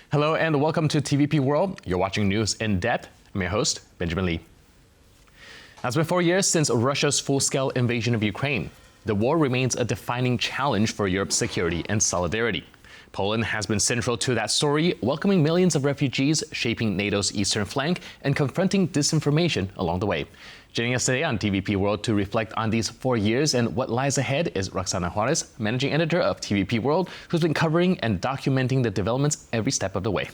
Hello and welcome to TVP World. You're watching News in Depth. I'm your host, Benjamin Lee. It's been 4 years since Russia's full-scale invasion of Ukraine. The war remains a defining challenge for Europe's security and solidarity. Poland has been central to that story, welcoming millions of refugees, shaping NATO's eastern flank, and confronting disinformation along the way. Joining us today on TVP World to reflect on these 4 years and what lies ahead is Roksana Juarez, managing editor of TVP World, who's been covering and documenting the developments every step of the way.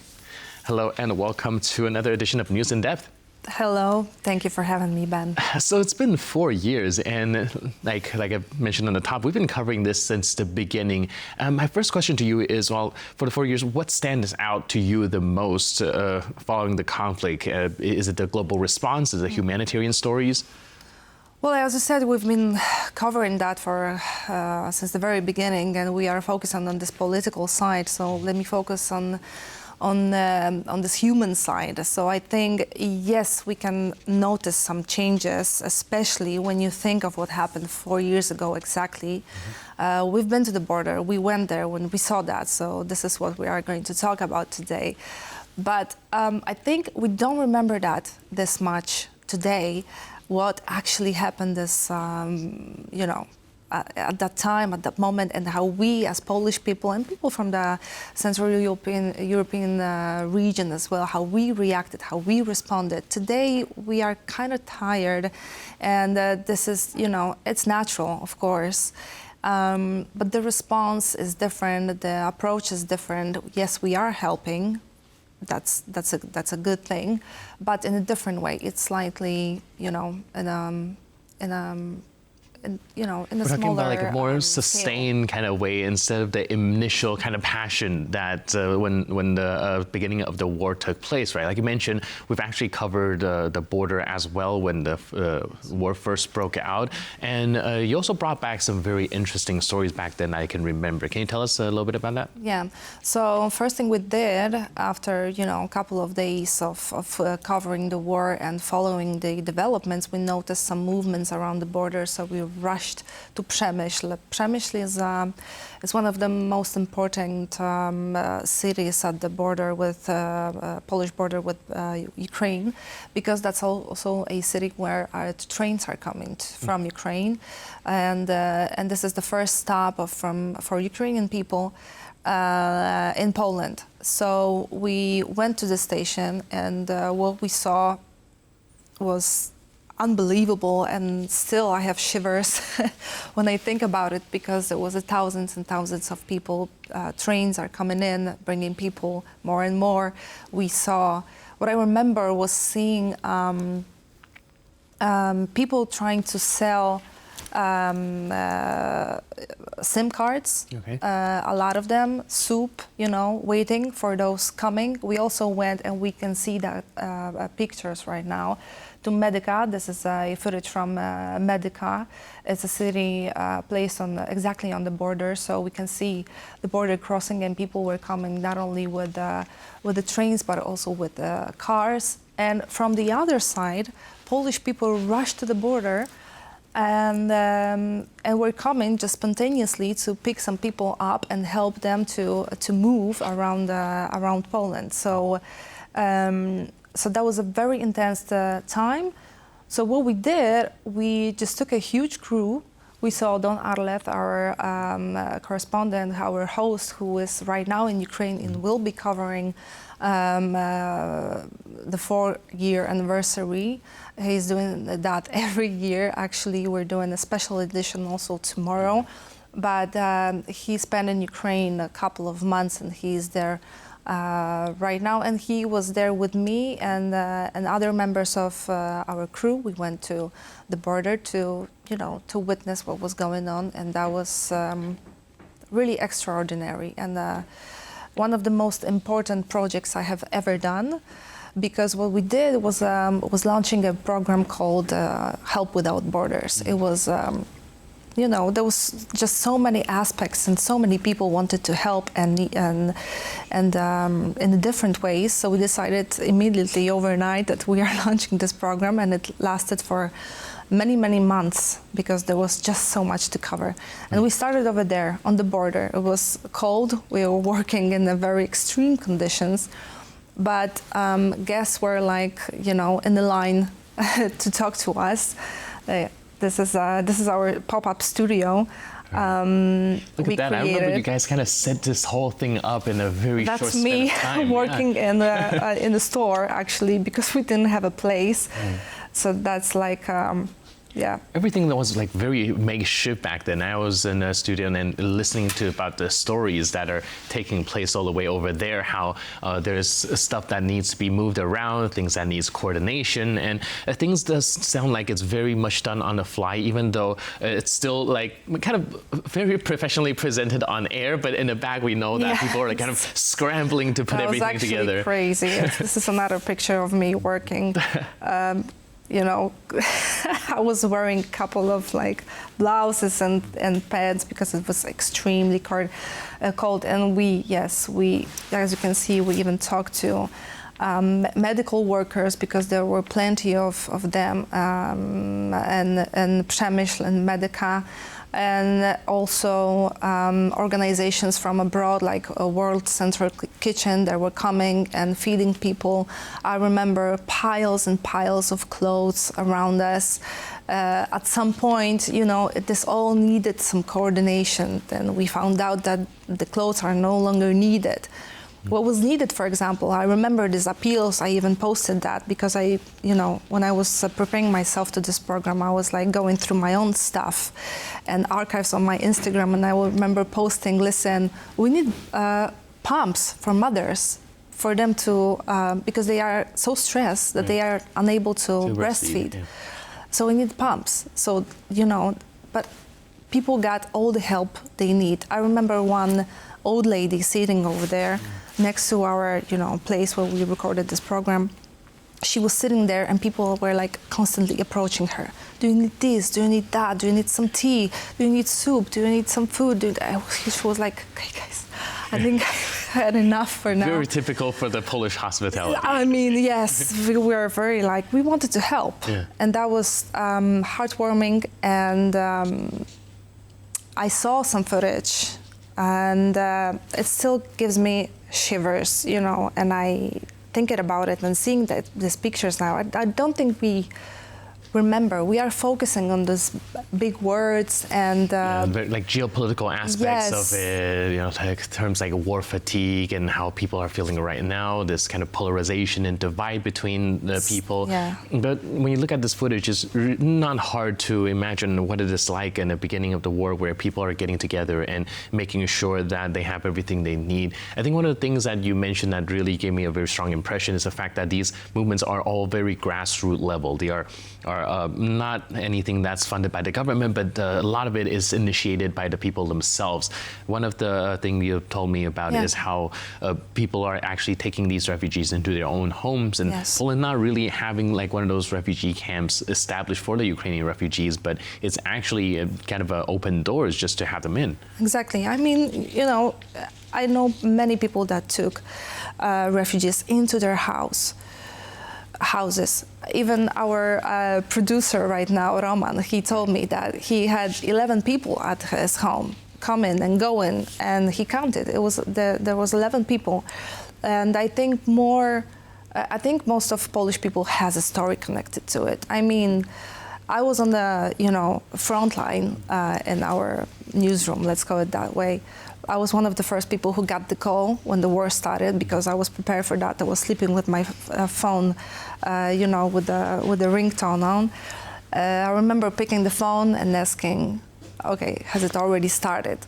Hello and welcome to another edition of News in Depth. Hello, thank you for having me, Ben. So it's been 4 years, and like I mentioned on the top, we've been covering this since the beginning. My first question to you is, well, for the 4 years, what stands out to you the most following the conflict? Is it the global response? Is it the humanitarian stories? Well, as I said, we've been covering that for since the very beginning, and we are focusing on this political side. So let me focus on this human side. So I think, yes, we can notice some changes, especially when you think of what happened 4 years ago exactly. We've been to the border, we went there when we saw that, so this is what we are going to talk about today. But I think we don't remember that this much today, what actually happened this, at that time, at that moment, and how we as Polish people and people from the Central European region as well, how we reacted, how we responded. Today, we are kind of tired, and this is, it's natural, of course. But the response is different, the approach is different. Yes, we are helping. That's a good thing, but in a different way. It's slightly, in a We're talking about like a more sustained kind of way instead of the initial kind of passion that when the beginning of the war took place, right? Like you mentioned, we've actually covered the border as well when the war first broke out. And you also brought back some very interesting stories back then I can remember. Can you tell us a little bit about that? Yeah. So first thing we did after, a couple of days of covering the war and following the developments, we noticed some movements around the border. So we rushed to Przemyśl. Przemyśl is one of the most important cities at the border with Polish border with Ukraine, because that's also a city where trains are coming from Ukraine, and this is the first stop for Ukrainian people in Poland. So we went to the station, and what we saw was unbelievable, and still I have shivers when I think about it, because there was thousands and thousands of people. Trains are coming in, bringing people more and more. We saw, what I remember was seeing people trying to sell SIM cards, okay. A lot of them, soup, waiting for those coming. We also went, and we can see that pictures right now, to Medica. This is a footage from Medica. It's a city placed exactly on the border, so we can see the border crossing, and people were coming not only with the trains but also with cars. And from the other side, Polish people rushed to the border, and we're coming just spontaneously to pick some people up and help them to move around Poland. So that was a very intense time. So what we did, we just took a huge crew. We saw Don Arlev, our correspondent, our host, who is right now in Ukraine and will be covering the 4-year anniversary. He's doing that every year. Actually, we're doing a special edition also tomorrow. But he spent in Ukraine a couple of months, and he's there right now, and he was there with me and other members of our crew. We went to the border to witness what was going on, and that was really extraordinary, and one of the most important projects I have ever done, because what we did was launching a program called Help Without Borders. It was there was just so many aspects, and so many people wanted to help, and in different ways. So we decided immediately overnight that we are launching this program, and it lasted for many months because there was just so much to cover. And we started over there on the border. It was cold. We were working in the very extreme conditions, but guests were like, you know, in the line to talk to us. This is our pop-up studio. Look at that! I remember you guys kind of set this whole thing up in a very short span of time. That's me working in the store, actually, because we didn't have a place. So that's like, yeah. Everything that was like very makeshift back then. I was in a studio and listening to about the stories that are taking place all the way over there, how there's stuff that needs to be moved around, things that needs coordination, and things does sound like it's very much done on the fly, even though it's still like kind of very professionally presented on air, but in the back we know that people are like kind of scrambling to put everything together. That was actually crazy. This is another picture of me working. You know, I was wearing a couple of like blouses and pads because it was extremely cold. And we, as you can see, we even talked to medical workers because there were plenty of them, and Przemysl and Medyka, and also organizations from abroad like a World Central Kitchen that were coming and feeding people. I remember piles and piles of clothes around us. At some point, you know, this all needed some coordination. Then we found out that the clothes are no longer needed. What was needed, for example, I remember these appeals, I even posted that because you know, when I was preparing myself to this program, I was like going through my own stuff and archives on my Instagram, and I will remember posting, listen, we need pumps for mothers, for them to, because they are so stressed that they are unable to breastfeed. Yeah. So we need pumps. So, you know, but people got all the help they need. I remember one old lady sitting over there next to our, you know, place where we recorded this program. She was sitting there and people were like constantly approaching her. Do you need this? Do you need that? Do you need some tea? Do you need soup? Do you need some food? She was like, okay guys, I think I had enough for now. Very typical for the Polish hospitality. I mean, yes, we were very like, we wanted to help. Yeah. And that was heartwarming, and I saw some footage, and it still gives me shivers, you know, and I thinking about it and seeing these pictures now, I don't think we remember. We are focusing on those big words and like geopolitical aspects of it, you know, like terms like war fatigue and how people are feeling right now, this kind of polarization and divide between the people. Yeah. But when you look at this footage, it's not hard to imagine what it is like in the beginning of the war, where people are getting together and making sure that they have everything they need. I think one of the things that you mentioned that really gave me a very strong impression is the fact that these movements are all very grassroots level. They are not anything that's funded by the government, but a lot of it is initiated by the people themselves. One of the things you told me about is how people are actually taking these refugees into their own homes, and Poland not really having like one of those refugee camps established for the Ukrainian refugees, but it's actually kind of open doors just to have them in. Exactly. I mean, you know, I know many people that took refugees into their houses. Even our producer right now, Roman, he told me that he had 11 people at his home coming and going, and he counted. There was 11 people, and I think most of Polish people has a story connected to it. I mean, I was on the front line in our newsroom, let's call it that way. I was one of the first people who got the call when the war started, because I was prepared for that. I was sleeping with my phone, with the ringtone on. I remember picking the phone and asking, okay, has it already started?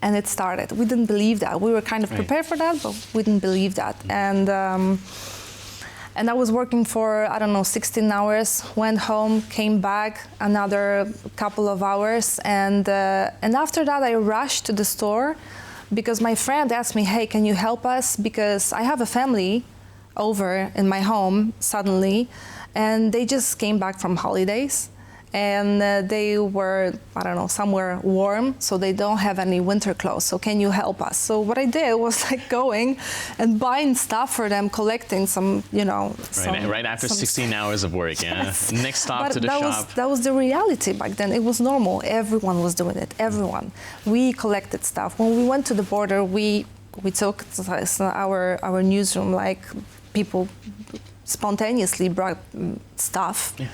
And it started. We didn't believe that. We were kind of prepared for that, but we didn't believe that. And I was working for, 16 hours, went home, came back, another couple of hours. And after that, I rushed to the store because my friend asked me, hey, can you help us? Because I have a family over in my home suddenly, and they just came back from holidays. and they were, I don't know, somewhere warm, so they don't have any winter clothes. So can you help us? So what I did was like going and buying stuff for them, collecting some, you know, right after 16 hours of work. Yeah. Yes. Next stop But to the shop. that was the reality back then. It was normal. Everyone was doing it. Everyone. We collected stuff. When we went to the border, we took our newsroom, like people spontaneously brought stuff. Yeah.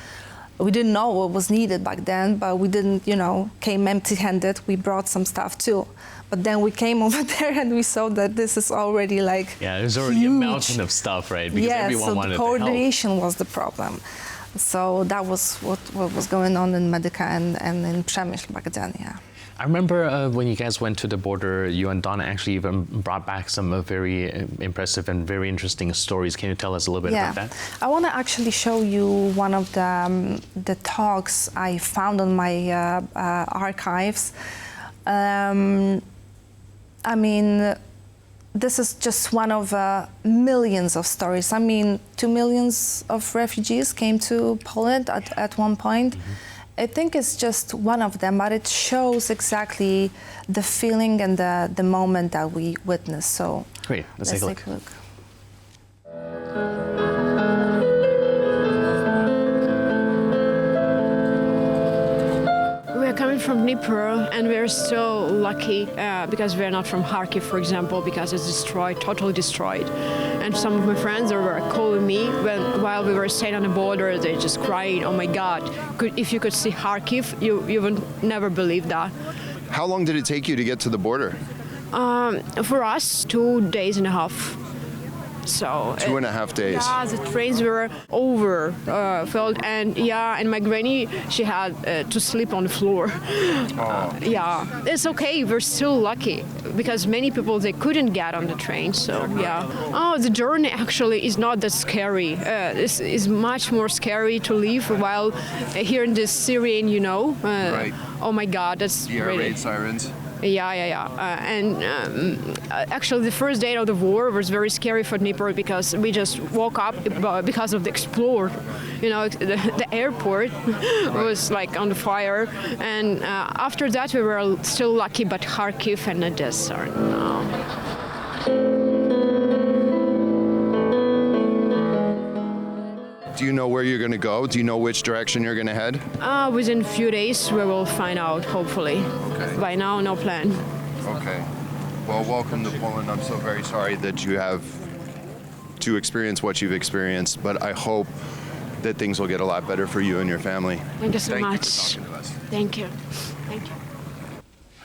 We didn't know what was needed back then, but we didn't, you know, came empty-handed. We brought some stuff too. But then we came over there and we saw that this is already like there's already huge. a mountain of stuff, right? Because everyone wanted so the to help. coordination was the problem. So that was what was going on in Medyka and in Przemyśl back then, yeah. I remember when you guys went to the border, you and Donna actually even brought back some very impressive and very interesting stories. Can you tell us a little bit about that? I want to actually show you one of the talks I found on my archives. I mean, this is just one of millions of stories. I mean, 2 million of refugees came to Poland at one point. Mm-hmm. I think it's just one of them, but it shows exactly the feeling and the moment that we witnessed. So great, let's take a look. We're coming from Dnipro, and we're so lucky because we're not from Kharkiv, for example, because it's destroyed, totally destroyed. And some of my friends were calling me while we were staying on the border. They just cried, "Oh my God! If you could see Kharkiv, you would never believe that." How long did it take you to get to the border? For us, 2 days and a half. So 2.5 days. Yeah, the trains were overfilled, and my granny, she had to sleep on the floor. It's okay. We're still lucky because many people, they couldn't get on the train. So the journey actually is not that scary. This is much more scary to live while hearing this siren. Right. Oh my God, that's the air raid sirens. Actually, the first day of the war was very scary for Dnipro because we just woke up because of the explosion. The airport was like on the fire, and after that we were still lucky, but Kharkiv and Odessa are no. Do you know where you're going to go? Do you know which direction you're going to head? Within a few days we will find out, hopefully. Okay. By now, no plan. Okay. Well, welcome to Poland. I'm so very sorry that you have to experience what you've experienced, but I hope that things will get a lot better for you and your family. Thank you so much. Thank you for talking to us. Thank you. Thank you.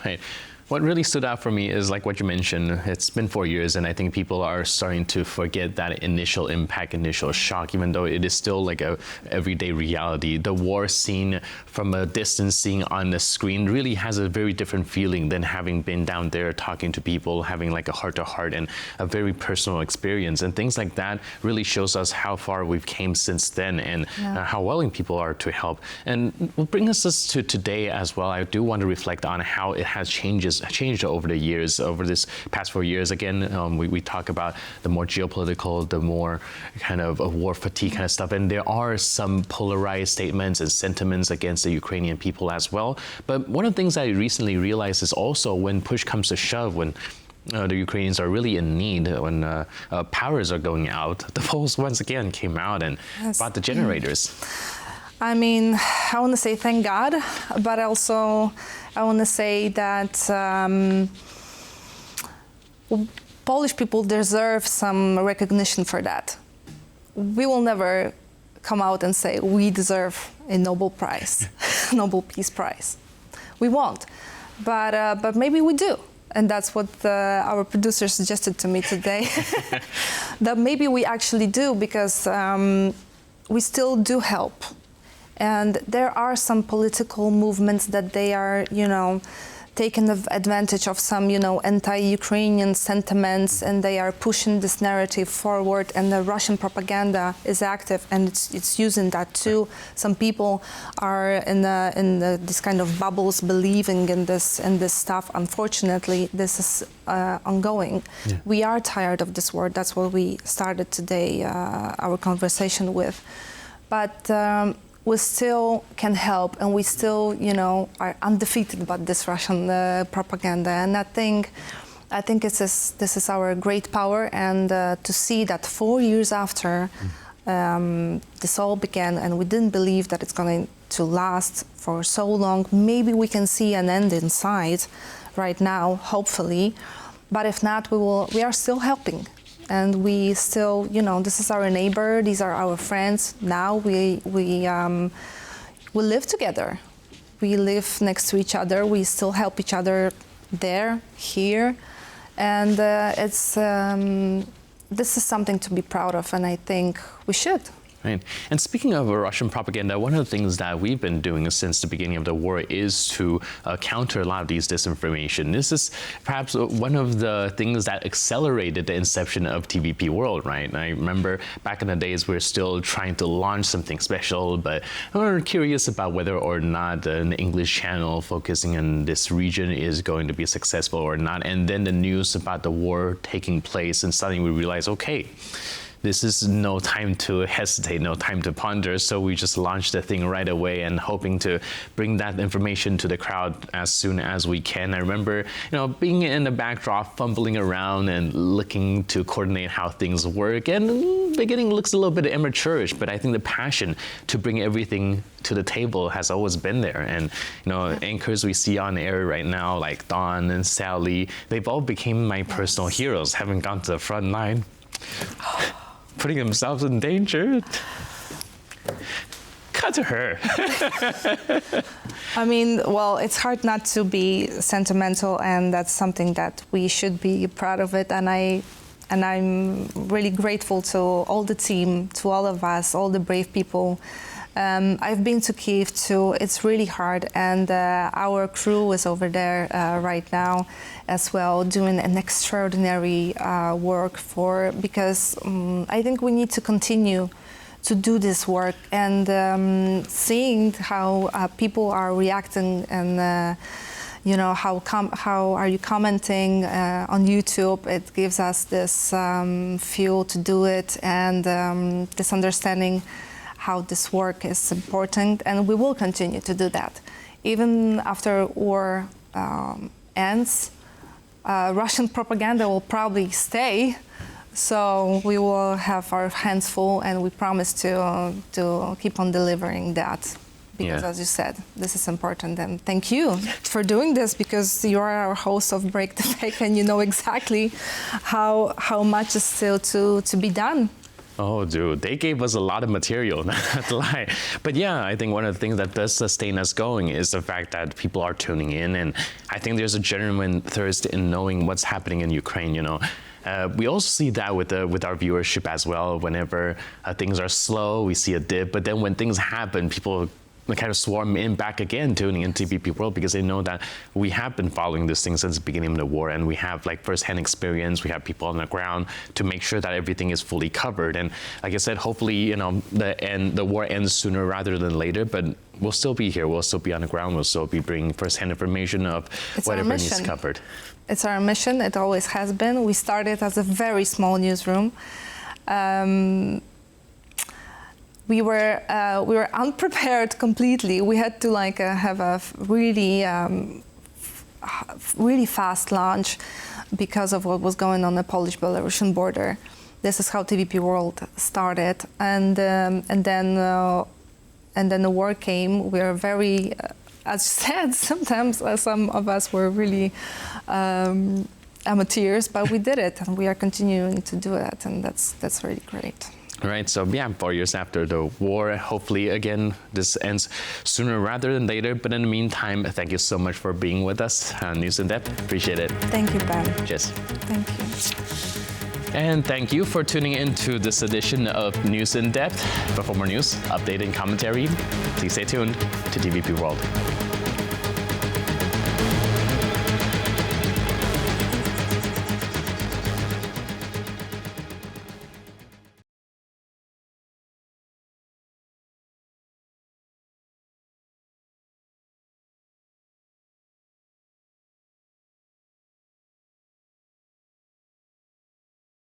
Hey. What really stood out for me is like what you mentioned, it's been 4 years and I think people are starting to forget that initial impact, initial shock, even though it is still like a everyday reality. The war seen from a distance, seeing on the screen really has a very different feeling than having been down there talking to people, having like a heart-to-heart and a very personal experience. And things like that really shows us how far we've came since then and how willing people are to help. And what brings us to today as well, I do want to reflect on how it has changed over the years, over this past 4 years. Again, we talk about the more geopolitical, the more kind of a war fatigue kind of stuff. And there are some polarized statements and sentiments against the Ukrainian people as well. But one of the things I recently realized is also when push comes to shove, when the Ukrainians are really in need, when powers are going out, the Poles once again came out and brought the generators. I mean, I want to say thank God, but also I want to say that Polish people deserve some recognition for that. We will never come out and say we deserve a Nobel Prize, Nobel Peace Prize. We won't, but maybe we do. And that's what our producer suggested to me today, that maybe we actually do, because we still do help. And there are some political movements that they are, taking advantage of some, anti-Ukrainian sentiments, and they are pushing this narrative forward, and the Russian propaganda is active, and it's using that too. Some people are in this kind of bubbles, believing in this stuff. Unfortunately, this is ongoing. Yeah. We are tired of this war. That's what we started today, our conversation with. But we still can help, and we still, are undefeated by this Russian propaganda. And I think this is our great power, and to see that 4 years after this all began, and we didn't believe that it's going to last for so long. Maybe we can see an end in sight right now, hopefully. But if not, we are still helping. And we still, this is our neighbor, these are our friends. Now we live together. We live next to each other. We still help each other there, here. And this is something to be proud of, and I think we should. Right. And speaking of Russian propaganda, one of the things that we've been doing since the beginning of the war is to counter a lot of these disinformation. This is perhaps one of the things that accelerated the inception of TVP World, right? And I remember back in the days, we were still trying to launch something special, but we were curious about whether or not an English channel focusing on this region is going to be successful or not. And then the news about the war taking place, and suddenly we realized, okay, this is no time to hesitate, no time to ponder. So we just launched the thing right away and hoping to bring that information to the crowd as soon as we can. I remember, being in the backdrop, fumbling around and looking to coordinate how things work. And in the beginning looks a little bit amateurish, but I think the passion to bring everything to the table has always been there. And, anchors we see on air right now, like Dawn and Sally, they've all become my personal heroes, having gone to the front line. Putting themselves in danger. Cut to her. I mean, well, it's hard not to be sentimental, and that's something that we should be proud of it. And I'm really grateful to all the team, to all of us, all the brave people. I've been to Kyiv too. It's really hard, and our crew is over there right now as well, doing an extraordinary work because I think we need to continue to do this work, and seeing how people are reacting, and how are you commenting on YouTube? It gives us this fuel to do it, and this understanding how this work is important, and we will continue to do that. Even after war ends, Russian propaganda will probably stay, so we will have our hands full, and we promise to keep on delivering that. Because, as you said, this is important, and thank you for doing this, because you are our host of Break the Fake, and you know exactly how much is still to be done. Oh, dude, they gave us a lot of material, not to lie. But yeah, I think one of the things that does sustain us going is the fact that people are tuning in. And I think there's a genuine thirst in knowing what's happening in Ukraine, We also see that with our viewership as well. Whenever things are slow, we see a dip. But then when things happen, people kind of swarm in back again, tuning into TVP World, because they know that we have been following this thing since the beginning of the war, and we have first-hand experience. We have people on the ground to make sure that everything is fully covered. And like I said, hopefully, the war ends sooner rather than later. But we'll still be here. We'll still be on the ground. We'll still be bringing first-hand information of whatever needs covered. It's our mission. It always has been. We started as a very small newsroom. We were unprepared completely. We had to have a really fast launch because of what was going on the Polish-Belarusian border. This is how TVP World started, and then the war came. We were very, as you said, sometimes some of us were really amateurs, but we did it, and we are continuing to do it, and that's really great. Right, so yeah, 4 years after the war, hopefully, again, this ends sooner rather than later. But in the meantime, thank you so much for being with us on News in Depth. Appreciate it. Thank you, Ben. Cheers. Thank you. And thank you for tuning in to this edition of News in Depth. But for more news, update, and commentary, please stay tuned to TVP World.